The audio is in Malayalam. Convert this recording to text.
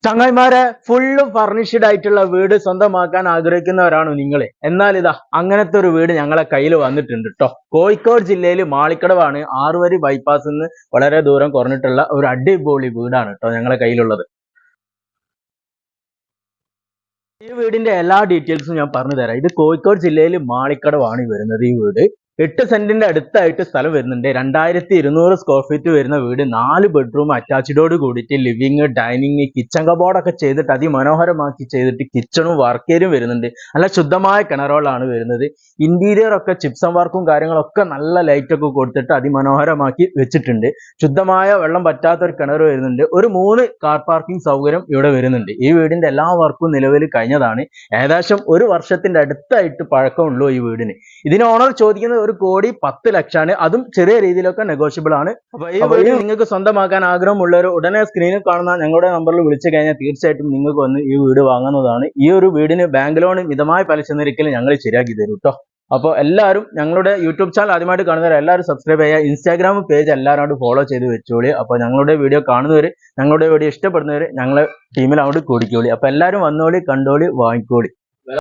ചങ്ങായിമാരെ, ഫുള്ള് ഫർണിഷ്ഡ് ആയിട്ടുള്ള വീട് സ്വന്തമാക്കാൻ ആഗ്രഹിക്കുന്നവരാണോ നിങ്ങൾ? എന്നാൽ ഇതാ അങ്ങനത്തെ ഒരു വീട് ഞങ്ങളെ കയ്യിൽ വന്നിട്ടുണ്ട് ട്ടോ. കോഴിക്കോട് ജില്ലയിൽ മാളിക്കടവാണ്. ആറുവരി ബൈപ്പാസിൽ നിന്ന് വളരെ ദൂരം കുറഞ്ഞിട്ടുള്ള ഒരു അടിപൊളി വീടാണ് ട്ടോ ഞങ്ങളെ കയ്യിലുള്ളത്. ഈ വീടിന്റെ എല്ലാ ഡീറ്റെയിൽസും ഞാൻ പറഞ്ഞു തരാം. ഇത് കോഴിക്കോട് ജില്ലയിൽ മാളിക്കടവാണ് വരുന്നത്. ഈ വീട് 8 സെന്റിന്റെ അടുത്തായിട്ട് സ്ഥലം വരുന്നുണ്ട്. 2200 സ്ക്വയർ ഫീറ്റ് വരുന്ന വീട്, 4 ബെഡ്റൂം അറ്റാച്ച്ഡോട് കൂടിയിട്ട് ലിവിങ്, ഡൈനിങ്, കിച്ചൺ കബോർഡൊക്കെ ചെയ്തിട്ട് അതിമനോഹരമാക്കി ചെയ്തിട്ട് കിച്ചണും വർക്ക് ഏരിയയും വരുന്നുണ്ട്. നല്ല ശുദ്ധമായ കിണറുകളാണ് വരുന്നത്. ഇന്റീരിയർ ഒക്കെ ചിപ്സം വർക്കും കാര്യങ്ങളൊക്കെ നല്ല ലൈറ്റ് ഒക്കെ കൊടുത്തിട്ട് അതിമനോഹരമാക്കി വെച്ചിട്ടുണ്ട്. ശുദ്ധമായ വെള്ളം പറ്റാത്ത ഒരു കിണർ വരുന്നുണ്ട്. ഒരു 3 കാർ പാർക്കിംഗ് സൗകര്യം ഇവിടെ വരുന്നുണ്ട്. ഈ വീടിന്റെ എല്ലാ വർക്കും നിലവിൽ കഴിഞ്ഞതാണ്. ഏകദേശം ഒരു വർഷത്തിന്റെ അടുത്തായിട്ട് പഴക്കമുള്ളൂ ഈ വീടിന്. ഇതിന് ഓണർ ചോദിക്കുന്നത് 1,10,00,000. അതും ചെറിയ രീതിയിലൊക്കെ നെഗോഷ്യബിൾ ആണ്. അപ്പൊ ഈ വീട് നിങ്ങൾക്ക് സ്വന്തമാക്കാൻ ആഗ്രഹമുള്ളവർ ഉടനെ സ്ക്രീനിൽ കാണുന്ന ഞങ്ങളുടെ നമ്പറിൽ വിളിച്ചു കഴിഞ്ഞാൽ തീർച്ചയായിട്ടും നിങ്ങൾക്ക് വന്ന് ഈ വീട് വാങ്ങുന്നതാണ്. ഈ ഒരു വീടിന് ബാങ്ക് ലോൺ മിതമായ പലിശ നിരക്കിൽ ഞങ്ങൾ ശരിയാക്കി തരും ട്ടോ. അപ്പോൾ എല്ലാവരും ഞങ്ങളുടെ യൂട്യൂബ് ചാനൽ ആദ്യമായിട്ട് കാണുന്നവർ എല്ലാവരും സബ്സ്ക്രൈബ് ചെയ്യുക. ഇൻസ്റ്റാഗ്രാം പേജ് എല്ലാവരും ഫോളോ ചെയ്ത് വെച്ചോളി. അപ്പോൾ ഞങ്ങളുടെ വീഡിയോ കാണുന്നവർ, ഞങ്ങളുടെ വീഡിയോ ഇഷ്ടപ്പെടുന്നവർ ഞങ്ങളെ ടീമിൽ അങ്ങോട്ട് കൂടിക്കോളി. അപ്പോൾ എല്ലാവരും വന്നോളി, കണ്ടോളി, വാങ്ങിക്കോളി.